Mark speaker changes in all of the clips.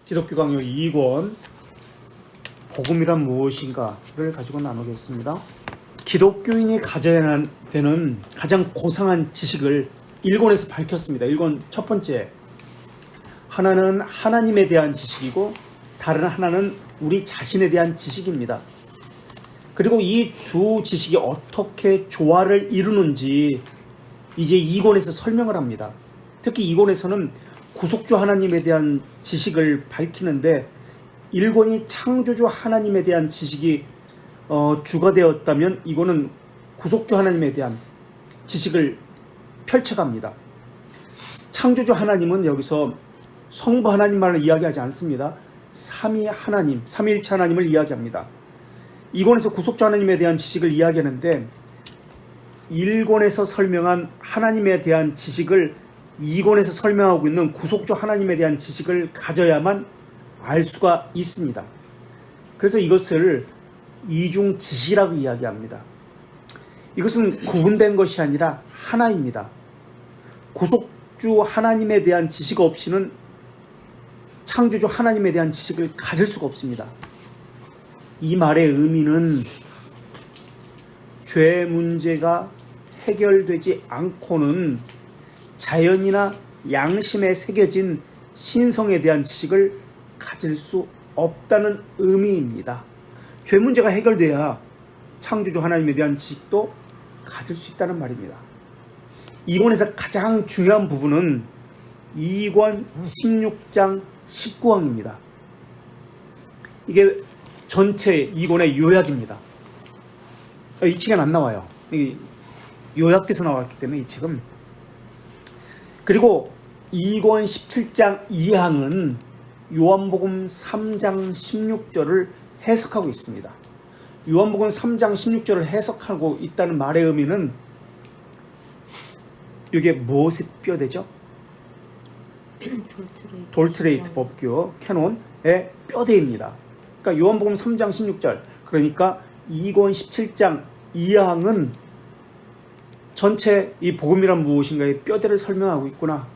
Speaker 1: 기독교 강요 2권 복음이란 무엇인가를 가지고 나누겠습니다. 기독교인이 가져야 되는 가장 고상한 지식을 1권에서 밝혔습니다. 1권 첫 번째, 하나는 하나님에 대한 지식이고 다른 하나는 우리 자신에 대한 지식입니다. 그리고 이 두 지식이 어떻게 조화를 이루는지 이제 2권에서 설명을 합니다. 특히 2권에서는 구속주 하나님에 대한 지식을 밝히는데 1권이 창조주 하나님에 대한 지식이 주가 되었다면 이거는 구속주 하나님에 대한 지식을 펼쳐갑니다. 창조주 하나님은 여기서 성부 하나님만을 이야기하지 않습니다. 삼위 하나님, 삼위일체 하나님을 이야기합니다. 2권에서 구속주 하나님에 대한 지식을 이야기하는데 1권에서 설명한 하나님에 대한 지식을 2권에서 설명하고 있는 구속주 하나님에 대한 지식을 가져야만 알 수가 있습니다. 그래서 이것을 이중 지식이라고 이야기합니다. 이것은 구분된 것이 아니라 하나입니다. 구속주 하나님에 대한 지식 없이는 창조주 하나님에 대한 지식을 가질 수가 없습니다. 이 말의 의미는 죄 문제가 해결되지 않고는 자연이나 양심에 새겨진 신성에 대한 지식을 가질 수 없다는 의미입니다. 죄 문제가 해결돼야 창조주 하나님에 대한 지식도 가질 수 있다는 말입니다. 2권에서 가장 중요한 부분은 2권 16장 19항입니다. 이게 전체 2권의 요약입니다. 이 책엔 안 나와요. 요약돼서 나왔기 때문에 이 책은. 그리고 2권 17장 2항은 요한복음 3장 16절을 해석하고 있습니다. 요한복음 3장 16절을 해석하고 있다는 말의 의미는 이게 무엇의 뼈대죠? 돌트레이트 법규 캐논의 뼈대입니다. 그러니까 요한복음 3장 16절, 그러니까 2권 17장 2항은 전체 이 복음이란 무엇인가의 뼈대를 설명하고 있구나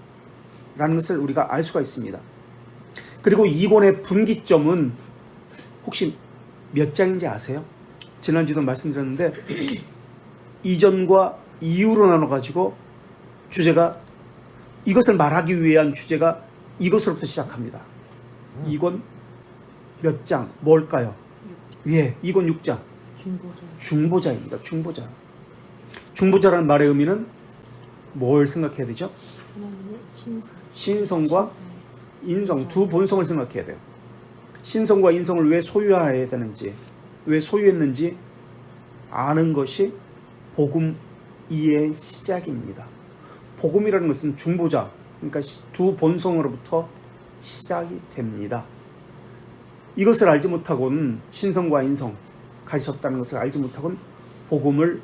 Speaker 1: 라는 것을 우리가 알 수가 있습니다. 그리고 2권의 분기점은 혹시 몇 장인지 아세요? 지난주도 말씀드렸는데 이전과 이후로 나눠가지고 주제가, 이것을 말하기 위한 주제가 이것으로부터 시작합니다. 2권 몇 장 뭘까요? 예, 2권 6장 중보자입니다. 중보자라는 말의 의미는 뭘 생각해야 되죠? 신성과 인성, 두 본성을 생각해야 돼요. 신성과 인성을 왜 소유해야 되는지, 왜 소유했는지 아는 것이 복음 이해의 시작입니다. 복음이라는 것은 중보자, 그러니까 두 본성으로부터 시작이 됩니다. 이것을 알지 못하고는, 신성과 인성 가지셨다는 것을 알지 못하고는 복음을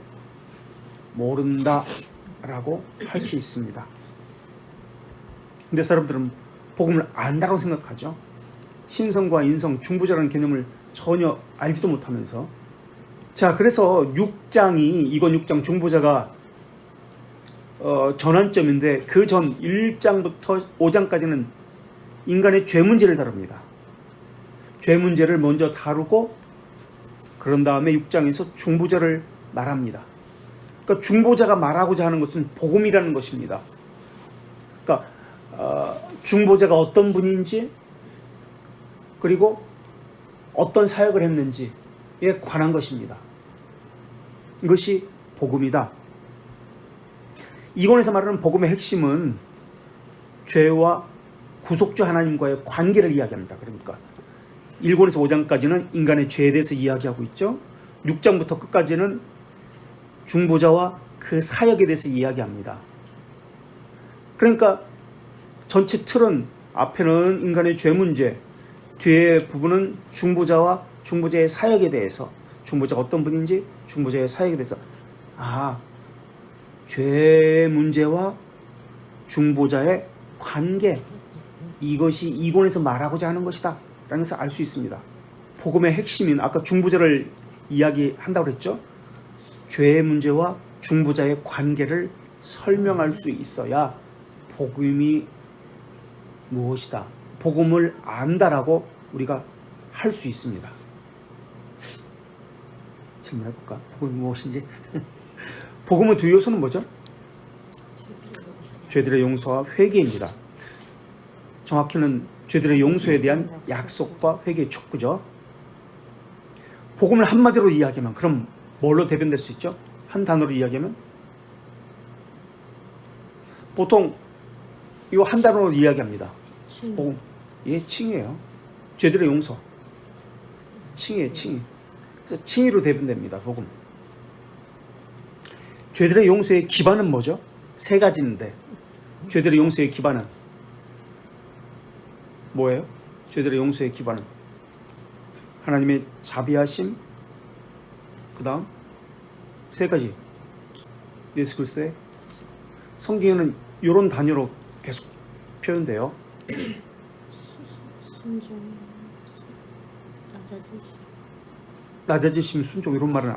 Speaker 1: 모른다라고 할 수 있습니다. 근데 사람들은 복음을 안다고 생각하죠. 신성과 인성, 중보자라는 개념을 전혀 알지도 못하면서. 자, 그래서 6장이, 이건 6장 중보자가 전환점인데 그 전 1장부터 5장까지는 인간의 죄 문제를 다룹니다. 죄 문제를 먼저 다루고 그런 다음에 6장에서 중보자를 말합니다. 그러니까 중보자가 말하고자 하는 것은 복음이라는 것입니다. 그러니까 중보자가 어떤 분인지, 그리고 어떤 사역을 했는지에 관한 것입니다. 이것이 복음이다. 2권에서 말하는 복음의 핵심은 죄와 구속주 하나님과의 관계를 이야기합니다. 그러니까 1권에서 5장까지는 인간의 죄에 대해서 이야기하고 있죠. 6장부터 끝까지는 중보자와 그 사역에 대해서 이야기합니다. 그러니까 전체 틀은, 앞에는 인간의 죄 문제, 뒤에 부분은 중보자와 중보자의 사역에 대해서, 중보자가 어떤 분인지, 중보자의 사역에 대해서, 죄 문제와 중보자의 관계, 이것이 2권에서 말하고자 하는 것이다 라는 것을 알 수 있습니다. 복음의 핵심인, 아까 중보자를 이야기한다고 그랬죠. 죄의 문제와 중보자의 관계를 설명할 수 있어야 복음이 무엇이다, 복음을 안다라고 우리가 할 수 있습니다. 질문해볼까? 복음이 무엇인지. 복음의 두 요소는 뭐죠? 죄들의 용서와 회개입니다. 정확히는 죄들의 용서에 대한 약속과 회개의 촉구죠. 복음을 한마디로 이야기하면 그럼 뭘로 대변될 수 있죠? 한 단어로 이야기하면 보통 이거 한 단어로 이야기합니다. 복음. 예, 칭이에요. 죄들의 용서. 칭이에요, 칭. 그래서 칭의로 대변됩니다. 복음. 죄들의 용서의 기반은 뭐죠? 세 가지인데 죄들의 용서의 기반은 뭐예요? 죄들의 용서의 기반은 하나님의 자비하심, 그 다음 세 가지 예수 그리스도의 성경에는 이런 단어로 계속 표현돼요.
Speaker 2: 순종,
Speaker 1: 낮아지심, 순종 이런 말은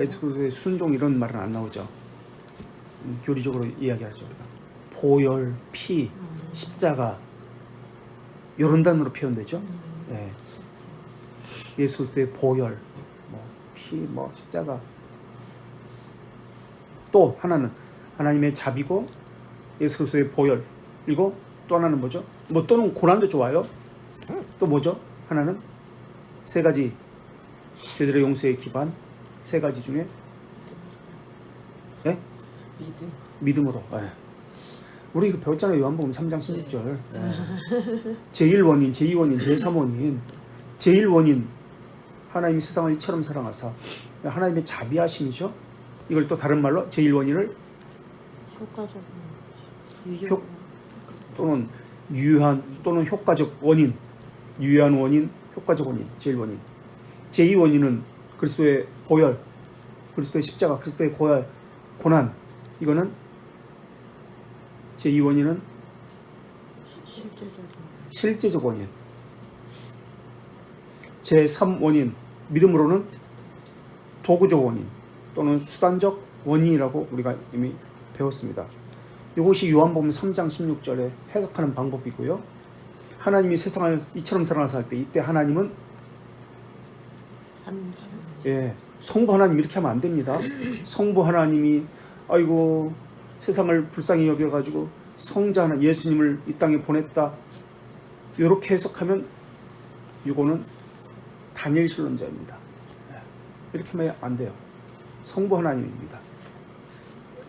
Speaker 1: 예수 그리스도의 순종 이런 말은 안 나오죠. 교리적으로 이야기하죠. 우리가. 보혈, 피, 십자가 이런 단어로 표현되죠. 예. 예수 그리스도의 보혈, 피, 십자가. 또 하나는 하나님의 자비고 예수 그리스도의 보혈. 그리고 또 하나는 뭐죠? 또는 고난도 좋아요. 또 뭐죠? 하나는 세 가지 죄들의 용서의 기반 세 가지 중에 예? 믿음으로. 예. 우리 이거 배웠잖아요. 요한복음 3장 16절. 예. 제1원인, 제2원인, 제3원인. 제1원인 하나님이 세상을 이처럼 사랑하사 하나님의 자비하심이죠. 이걸 또 다른 말로 제1원인을
Speaker 2: 효과적
Speaker 1: 또는 유효한 또는 효과적 원인, 유효한 원인, 효과적 원인, 제1원인. 제2원인은 그리스도의 보혈, 그리스도의 십자가, 그리스도의 고난. 이거는 제2원인은 실제적 원인. 제3원인 믿음으로는 도구적 원인 또는 수단적 원인이라고 우리가 이미 배웠습니다. 이것이 요한복음 3장 16절에 해석하는 방법이고요. 하나님이 세상을 이처럼 사랑하사 할 때 이때 하나님은 성부 하나님 이렇게 하면 안 됩니다. 성부 하나님이 아이고 세상을 불쌍히 여겨가지고 성자 하나 예수님을 이 땅에 보냈다. 이렇게 해석하면 이거는 다니엘 신론자입니다. 이렇게 하면 안 돼요. 성부 하나님입니다.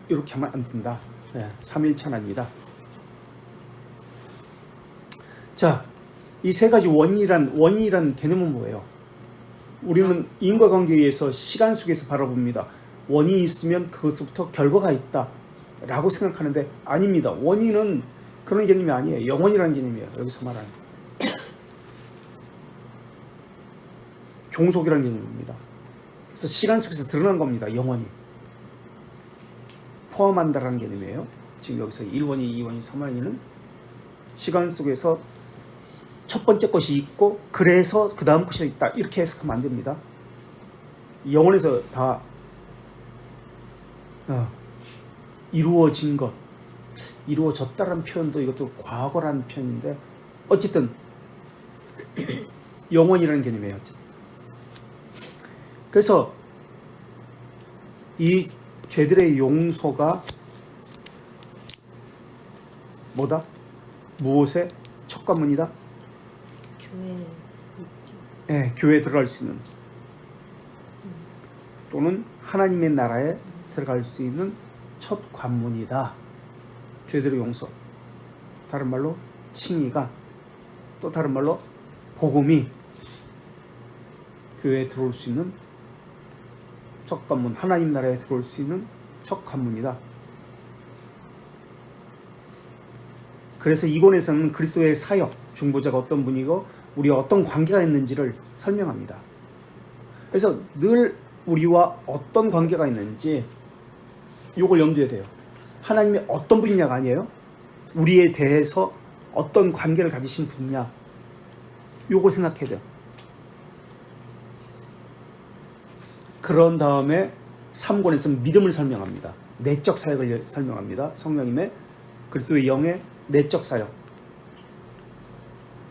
Speaker 1: 이렇게 하면 안 된다. 삼위일체 하나님이다. 자, 이 세 가지 원인이란 개념은 뭐예요? 우리는 인과관계에서 시간 속에서 바라봅니다. 원인이 있으면 그것부터 결과가 있다 라고 생각하는데 아닙니다. 원인은 그런 개념이 아니에요. 영원이라는 개념이에요. 여기서 말하는 종속이라는 개념입니다. 그래서 시간 속에서 드러난 겁니다. 영원히 포함한다라는 개념이에요. 지금 여기서 1원이, 2원이, 3원이는 시간 속에서 첫 번째 것이 있고 그래서 그 다음 것이 있다 이렇게 해석하면 안 됩니다. 영원에서 다 이루어진 것, 이루어졌다라는 표현도 이것도 과거라는 표현인데 어쨌든 영원이라는 개념이에요. 그래서 이 죄들의 용서가 뭐다? 무엇의 첫 관문이다? 교회에 들어갈 수 있는 또는 하나님의 나라에 들어갈 수 있는 첫 관문이다. 죄들의 용서. 다른 말로 칭의가, 또 다른 말로 복음이 교회에 들어올 수 있는 첫 관문, 하나님 나라에 들어올 수 있는 첫 관문이다. 그래서 이권에서는 그리스도의 사역, 중보자가 어떤 분이고 우리와 어떤 관계가 있는지를 설명합니다. 그래서 늘 우리와 어떤 관계가 있는지 이걸 염두에 둬요. 하나님이 어떤 분이냐가 아니에요. 우리에 대해서 어떤 관계를 가지신 분이냐 이걸 생각해야 돼요. 그런 다음에 3권에서는 믿음을 설명합니다. 내적 사역을 설명합니다. 성령님의 그리스도의 영의 내적 사역.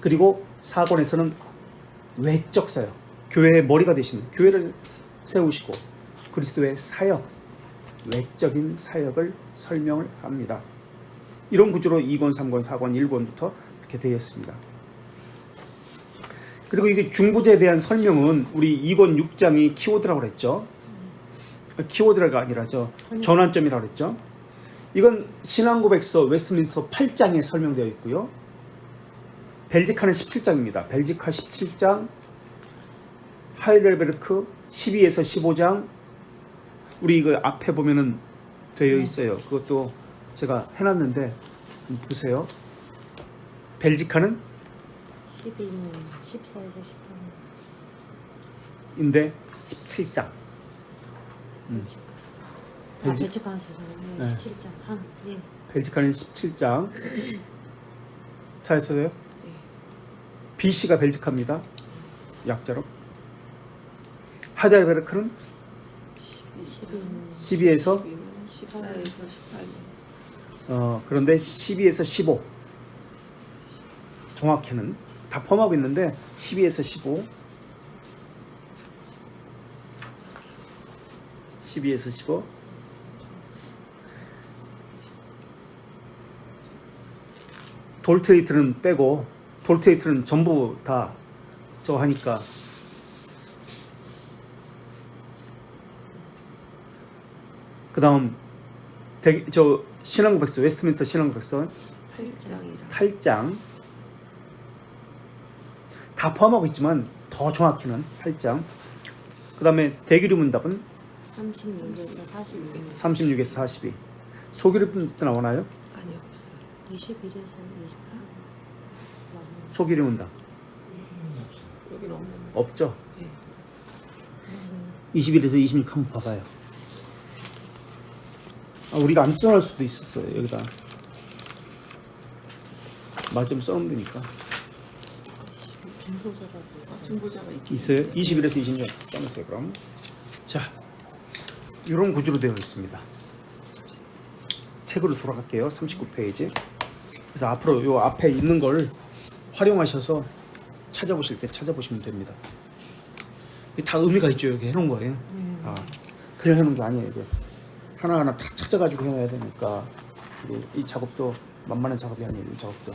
Speaker 1: 그리고 4권에서는 외적 사역, 교회의 머리가 되시는 교회를 세우시고 그리스도의 사역, 외적인 사역을 설명을 합니다. 이런 구조로 2권, 3권, 4권, 1권부터 이렇게 되어 있습니다. 그리고 이게 중보제에 대한 설명은 우리 2권 6장이 키워드라고 그랬죠. 키워드가 아니라죠. 전환점이라고 그랬죠. 이건 신앙고백서 웨스트민스터 8장에 설명되어 있고요. 벨지카는 17장입니다. 벨지카 17장, 하이델베르크 12에서 15장, 우리 이거 앞에 보면은 되어 있어요. 그것도 제가 해놨는데 보세요. 벨지카는
Speaker 2: 12는 14에서 18.
Speaker 1: 인데 17장.
Speaker 2: 벨지카 하시잖아요.
Speaker 1: 네.
Speaker 2: 17장 한. 예.
Speaker 1: 벨지카는 17장. 찾았어요? BC가 벨지카입니다. 약자로. 하이델베르크는 12에서
Speaker 3: 14에서 18년.
Speaker 1: 그런데 12에서 15. 정확히는 다 포함하고 있는데 12에서 15. 12에서 15. 돌트레이트는 빼고, 돌트레이트는 전부 다 저거 하니까 그 다음 저 신앙고백서 웨스트민스터 신앙고백서
Speaker 3: 8장이라.
Speaker 1: 8장 다 포함하고 있지만 더 정확히는 8장. 그 다음에 대기류 문답은
Speaker 2: 36에서 42.
Speaker 1: 36에서 42. 소기류 문답도 나오나요?
Speaker 3: 아니 없어요.
Speaker 2: 21에서 28.
Speaker 1: 소기류 문답
Speaker 3: 여기는 없는.
Speaker 1: 없죠?
Speaker 3: 네.
Speaker 1: 21에서 26 한번 봐봐요. 우리가 안 써놓을 수도 있었어요. 여기다 맞으면 써놓으면 되니까.
Speaker 2: 중보자가 있어요.
Speaker 3: 중보자가 있긴
Speaker 1: 있어요? 21에서 26 써놓으세요. 그럼 자, 이런 구조로 되어 있습니다. 책으로 돌아갈게요. 39페이지. 그래서 앞으로 요 앞에 있는 걸 활용하셔서 찾아보실 때 찾아보시면 됩니다. 이게 다 의미가 있죠. 이렇게 해놓은 거예요. 그냥 해놓은 게 아니에요. 이게 하나하나 다 찾아가지고 해놔야 되니까 이 작업도 만만한 작업이 아니에요. 이 작업도.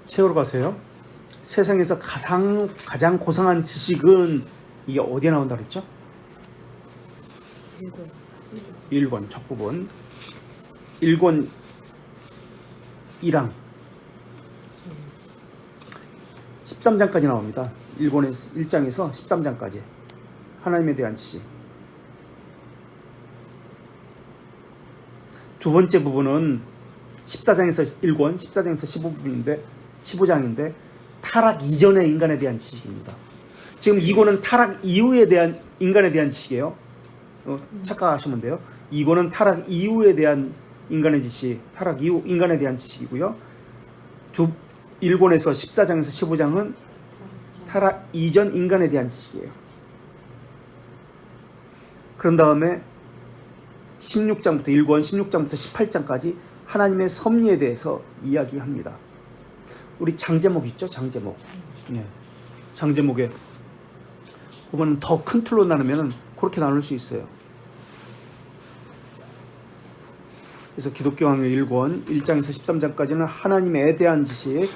Speaker 1: 세우러 가세요. 세상에서 가장 고상한 지식은 이게 어디에 나온다 그랬죠? 1권 첫 부분. 1권 1항 13장까지 나옵니다. 1장에서 13장까지 하나님에 대한 지식. 두 번째 부분은 14장에서 1권, 14장에서 15장인데 타락 이전의 인간에 대한 지식입니다. 지금 2권은 타락 이후에 대한 인간에 대한 지식이에요. 착각하시면 돼요. 2권은 타락 이후에 대한 인간의 지식, 타락 이후 인간에 대한 지식이고요. 1권에서 14장에서 15장은 타락 이전 인간에 대한 지식이에요. 그런 다음에 16장부터 1권, 16장부터 18장까지 하나님의 섭리에 대해서 이야기합니다. 우리 장제목 있죠? 장제목. 네. 장제목에 보면 더 큰 틀로 나누면 그렇게 나눌 수 있어요. 그래서 기독교 강요 1권 1장에서 13장까지는 하나님에 대한 지식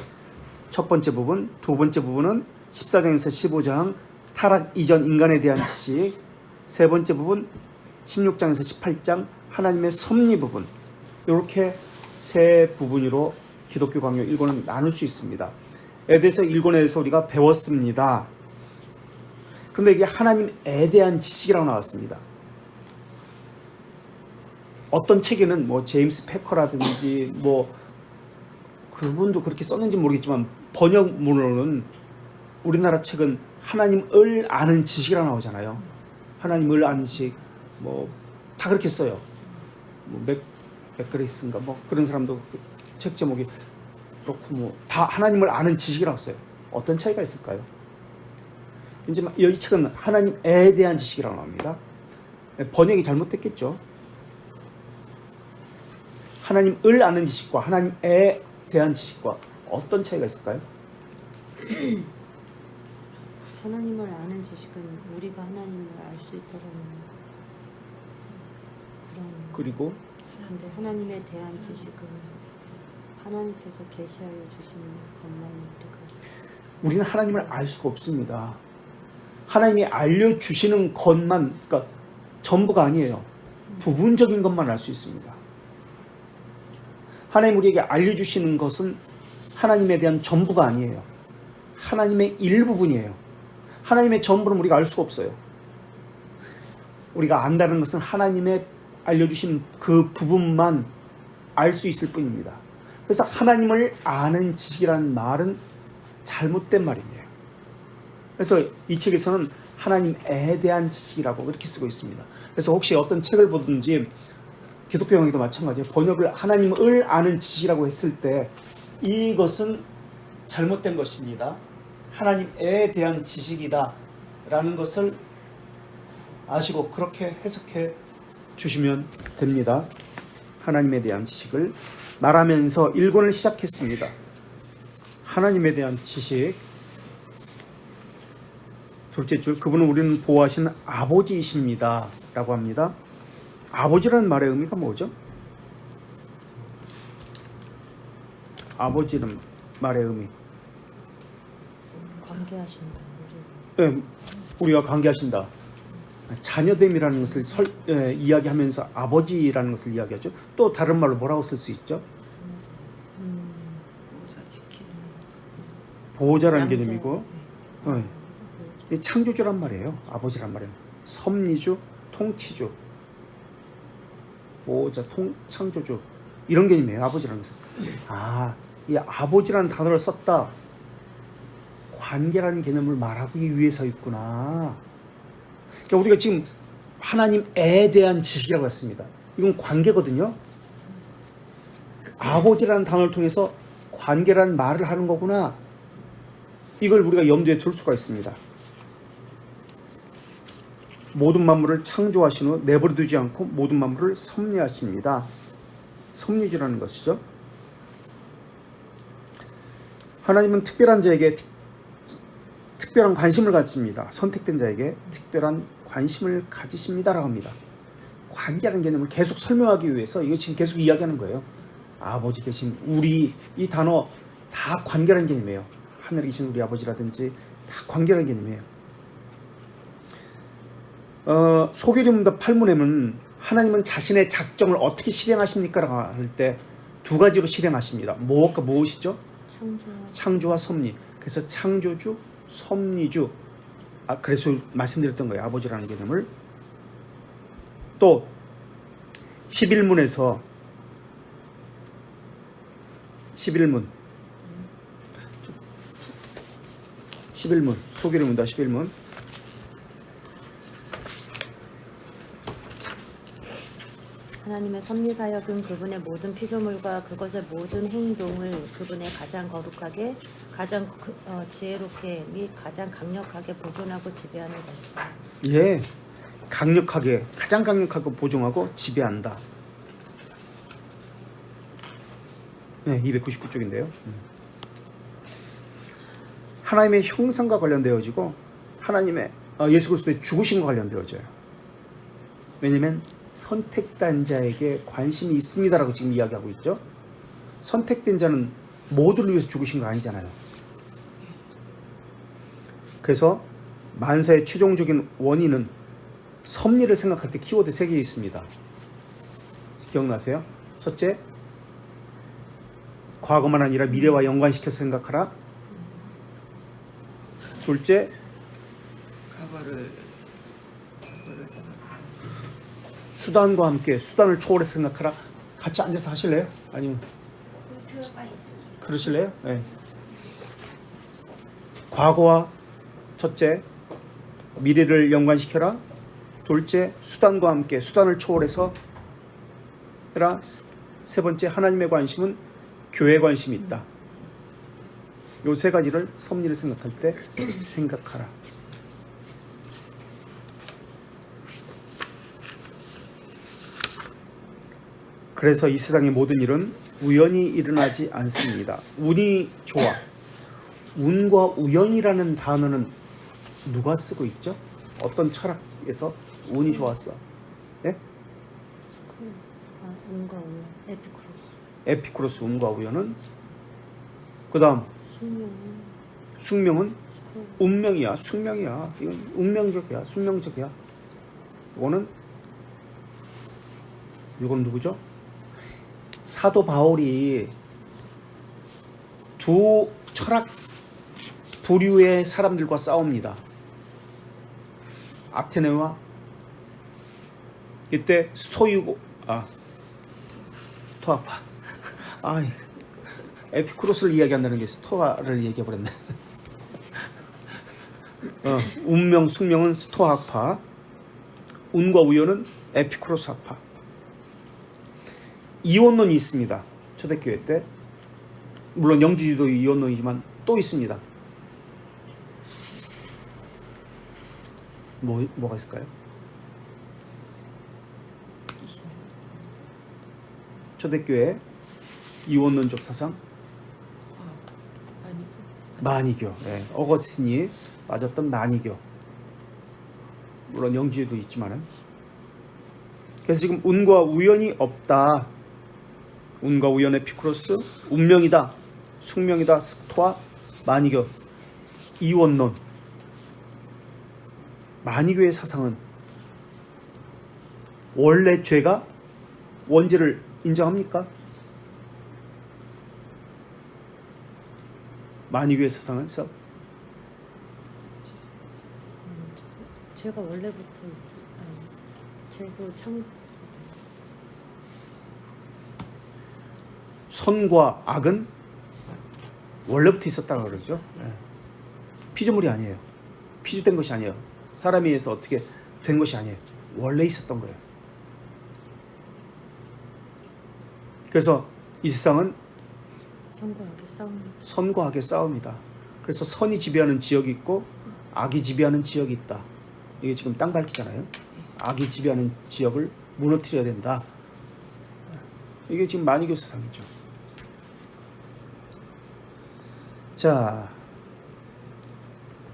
Speaker 1: 첫 번째 부분, 두 번째 부분은 14장에서 15장 타락 이전 인간에 대한 지식, 세 번째 부분 16장에서 18장 하나님의 섭리 부분, 이렇게 세 부분으로 기독교 강요 1권은 나눌 수 있습니다. 에 대해서 1권에서 우리가 배웠습니다. 그런데 이게 하나님에 대한 지식이라고 나왔습니다. 어떤 책에는 뭐 제임스 패커라든지 뭐 그분도 그렇게 썼는지 모르겠지만 번역문으로는 우리나라 책은 하나님을 아는 지식이라고 나오잖아요. 하나님을 아는 지식 뭐 다 그렇게 써요. 뭐 맥그레이스인가 뭐 그런 사람도 책 제목이 그렇고 뭐 다 하나님을 아는 지식이라고 써요. 어떤 차이가 있을까요? 이제 이 책은 하나님에 대한 지식이라고 나옵니다. 번역이 잘못됐겠죠. 하나님을 아는 지식과 하나님에 대한 지식과 어떤 차이가 있을까요?
Speaker 2: 하나님을 아는 지식은 우리가 하나님을 알 수 있도록 그런.
Speaker 1: 그리고
Speaker 2: 근데 하나님에 대한 지식은 하나님께서 계시하여 주시는 것만 우리가.
Speaker 1: 우리는 하나님을 알 수가 없습니다. 하나님이 알려주시는 것만, 그러니까 전부가 아니에요. 부분적인 것만 알 수 있습니다. 하나님 우리에게 알려주시는 것은 하나님에 대한 전부가 아니에요. 하나님의 일부분이에요. 하나님의 전부는 우리가 알 수가 없어요. 우리가 안다는 것은 하나님의 알려주신 그 부분만 알 수 있을 뿐입니다. 그래서 하나님을 아는 지식이라는 말은 잘못된 말이에요. 그래서 이 책에서는 하나님에 대한 지식이라고 그렇게 쓰고 있습니다. 그래서 혹시 어떤 책을 보든지 기독교 영역도 마찬가지예요. 번역을 하나님을 아는 지식이라고 했을 때 이것은 잘못된 것입니다. 하나님에 대한 지식이다 라는 것을 아시고 그렇게 해석해 주시면 됩니다. 하나님에 대한 지식을 말하면서 1권을 시작했습니다. 하나님에 대한 지식. 둘째 줄, 그분은 우리는 보호하신 아버지이십니다 라고 합니다. 아버지라는 말의 의미가 뭐죠? 아버지는 말의 의미.
Speaker 2: 관계하신다.
Speaker 1: 네, 우리가 관계하신다. 자녀됨이라는 것을 이야기하면서 아버지라는 것을 이야기하죠. 또 다른 말로 뭐라고 쓸 수 있죠?
Speaker 3: 보호자 지키는
Speaker 1: 보호자라는
Speaker 2: 양자.
Speaker 1: 개념이고, 이 창조주란 말이에요. 아버지란 말이에요. 섭리주, 통치주, 보호자, 창조주 이런 개념이에요. 아버지라는 것은. 이 아버지라는 단어를 썼다. 관계라는 개념을 말하기 위해서 있구나. 그러니까 우리가 지금 하나님에 대한 지식이라고 했습니다. 이건 관계거든요. 아버지라는 단어를 통해서 관계라는 말을 하는 거구나. 이걸 우리가 염두에 둘 수가 있습니다. 모든 만물을 창조하신 후 내버려 두지 않고 모든 만물을 섭리하십니다. 섭리주라는 것이죠. 하나님은 특별한 자에게 특별한 관심을 가집니다. 선택된 자에게 특별한 관심을 가지십니다라고 합니다. 관계라는 개념을 계속 설명하기 위해서 이거 지금 계속 이야기하는 거예요. 아버지 대신 우리, 이 단어 다 관계라는 개념이에요. 하늘에 계신 우리 아버지라든지 다 관계라는 개념이에요. 소규림문답 8문에는 하나님은 자신의 작정을 어떻게 실행하십니까? 라고 할 때 두 가지로 실행하십니다. 무엇과 무엇이죠? 창조와 섭리. 그래서 창조주, 섭리주. 그래서 말씀드렸던 거예요. 아버지라는 개념을. 또 11문에서 11문 소규림문답 11문
Speaker 2: 하나님의 섭리사역은 그분의 모든 피조물과 그것의 모든 행동을 그분의 가장 거룩하게, 가장 지혜롭게 및 가장 강력하게 보존하고 지배하는 것이다.
Speaker 1: 예, 강력하게, 가장 강력하게 보존하고 지배한다. 네, 299쪽인데요. 하나님의 형상과 관련되어지고 하나님의 예수 그리스도의 죽으심과 관련되어져요. 왜냐하면 선택된 자에게 관심이 있습니다라고 지금 이야기하고 있죠. 선택된 자는 모두를 위해서 죽으신 거 아니잖아요. 그래서 만사의 최종적인 원인은 섭리를 생각할 때 키워드 3개 있습니다. 기억나세요? 첫째, 과거만 아니라 미래와 연관시켜서 생각하라. 둘째,
Speaker 3: 과거를
Speaker 1: 수단과 함께 수단을 초월해서 생각하라. 같이 앉아서 하실래요? 아니면 그러실래요? 네. 과거와 첫째, 미래를 연관시켜라. 둘째, 수단과 함께 수단을 초월해서 해라. 세 번째, 하나님의 관심은 교회에 관심이 있다. 요 3가지를 섭리를 생각할 때 생각하라. 그래서 이 세상의 모든 일은 우연히 일어나지 않습니다. 운이 좋아. 운과 우연이라는 단어는 누가 쓰고 있죠? 어떤 철학에서 운이 좋았어? 예?
Speaker 2: 스쿨. 운과 우연. 에피쿠로스.
Speaker 1: 에피쿠로스 운과 우연은 그 다음
Speaker 2: 숙명은
Speaker 1: 숙명은
Speaker 2: 스쿨.
Speaker 1: 운명이야. 숙명이야. 이건 운명적이야. 숙명적이야. 이건 누구죠? 사도 바울이 두 철학 부류의 사람들과 싸웁니다. 아테네와 이때 스토아파 에피쿠로스를 이야기한다는 게 스토아를 얘기해버렸네. 운명 숙명은 스토아파, 운과 우연은 에피쿠로스파. 이원론이 있습니다. 초대교회 때. 물론 영주주도 이원론이지만 또 있습니다. 뭐가 있을까요? 초대교회 이원론적 사상
Speaker 3: 아니고
Speaker 1: 마니교. 예, 어거스틴이 빠졌던 마니교. 물론 영주주도 있지만은. 그래서 지금 운과 우연이 없다. 운과 우연의 에피쿠로스, 운명이다, 숙명이다, 스토아, 마니교, 이원론. 마니교의 사상은 원래 죄가 원죄를 인정합니까? 마니교의 사상은
Speaker 2: 제가 원래부터 제도 참
Speaker 1: 선과 악은 원래부터 있었다고 그러죠. 예. 피조물이 아니에요. 피조된 것이 아니에요. 사람에 의해서 어떻게 된 것이 아니에요. 원래 있었던 거예요. 그래서 이 세상은
Speaker 2: 선과 악의 싸움입니다.
Speaker 1: 선과 악의 싸움이다. 그래서 선이 지배하는 지역이 있고 악이 지배하는 지역이 있다. 이게 지금 땅 밝히잖아요. 악이 지배하는 지역을 무너뜨려야 된다. 이게 지금 마니교 세상이죠. 자,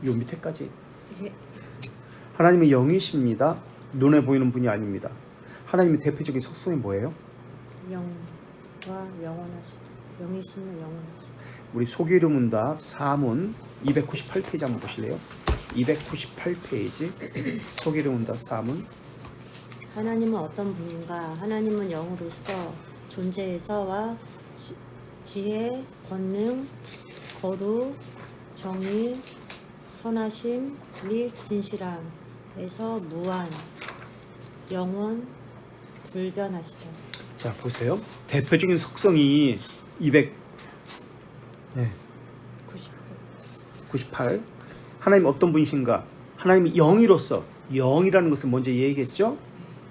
Speaker 1: 요 밑에까지.
Speaker 2: 예.
Speaker 1: 하나님은 영이십니다. 눈에 보이는 분이 아닙니다. 하나님의 대표적인 속성이 뭐예요?
Speaker 2: 영과 영원하시다. 영이시며 영원하시다.
Speaker 1: 우리 소개료문답 4문 298페이지 한번 보실래요? 298페이지 소개료문답 4문.
Speaker 2: 하나님은 어떤 분인가? 하나님은 영으로서 존재에서와 지혜, 권능, 거룩, 정의, 선하심 및 진실함에서 무한, 영원, 불변하시다.
Speaker 1: 자, 보세요. 대표적인 속성이 298. 하나님 어떤 분이신가? 하나님이 영이로서, 영이라는 것을 먼저 얘기했죠.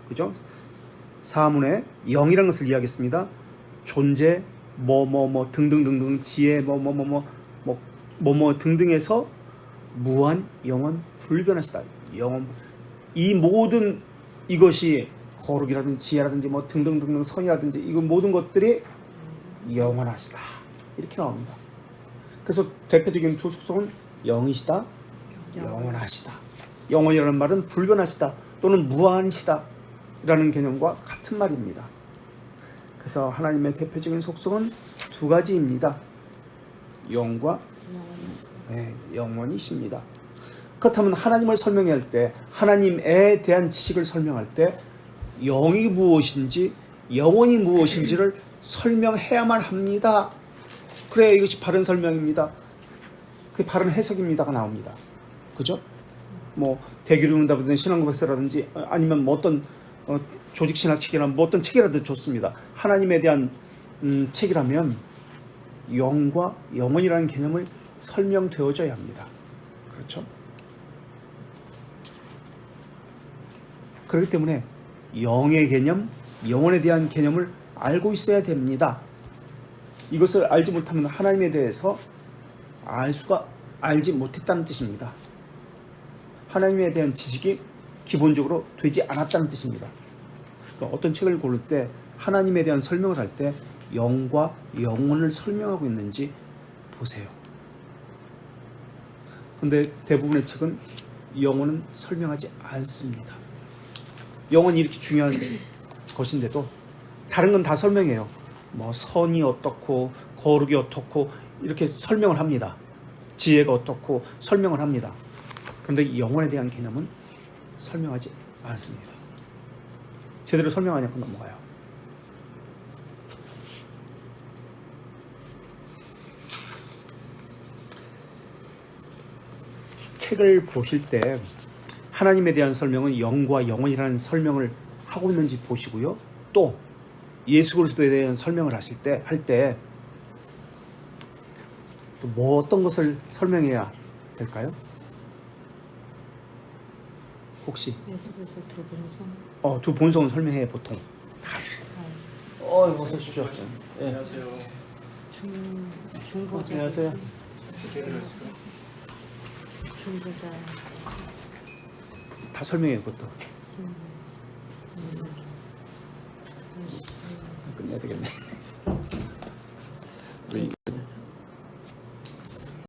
Speaker 1: 그죠? 사문에 영이라는 것을 이야기했습니다. 존재, 등등등등, 지혜, 등등에서 무한, 영원, 불변하시다. 영원. 이 모든 이것이 거룩이라든지 지혜라든지 등등등등 선이라든지 이거 모든 것들이 영원하시다. 이렇게 나옵니다. 그래서 대표적인 두 속성은 영이시다, 영원하시다. 영원이라는 말은 불변하시다 또는 무한시다 라는 개념과 같은 말입니다. 그래서 하나님의 대표적인 속성은 두 가지입니다. 영과 영원이십니다. 그렇다면 하나님을 설명할 때, 하나님에 대한 지식을 설명할 때 영이 무엇인지 영원이 무엇인지를 설명해야만 합니다. 그래야 이것이 바른 설명입니다. 그게 바른 해석입니다가 나옵니다. 그죠? 대규문답이든 신앙고백서라든지 아니면 어떤 조직신학책이나 어떤 책이라도 좋습니다. 하나님에 대한 책이라면 영과 영원이라는 개념을 설명되어져야 합니다. 그렇죠? 그렇기 때문에 영의 개념, 영원에 대한 개념을 알고 있어야 됩니다. 이것을 알지 못하면 하나님에 대해서 알지 못했다는 뜻입니다. 하나님에 대한 지식이 기본적으로 되지 않았다는 뜻입니다. 그러니까 어떤 책을 고를 때 하나님에 대한 설명을 할 때 영과 영혼을 설명하고 있는지 보세요. 근데 대부분의 책은 영혼은 설명하지 않습니다. 영혼이 이렇게 중요한 것인데도 다른 건 다 설명해요. 뭐 선이 어떻고 거룩이 어떻고 이렇게 설명을 합니다. 지혜가 어떻고 설명을 합니다. 그런데 영혼에 대한 개념은 설명하지 않습니다. 제대로 설명 안 하고 넘어가요. 책을 보실 때 하나님에 대한 설명은 영과 영혼이라는 설명을 하고 있는지 보시고요. 또 예수 그리스도에 대한 설명을 하실 때 또 뭐 어떤 것을 설명해야 될까요? 혹시
Speaker 2: 예수 그리스도 두 분성.
Speaker 1: 두 본성은 설명해 보통. 어서 오십시오. 예.
Speaker 4: 안녕하세요.
Speaker 2: 중보자.
Speaker 1: 안녕하세요.
Speaker 2: 중보자.
Speaker 1: 다 설명해 그것도. 끝내야 되겠네.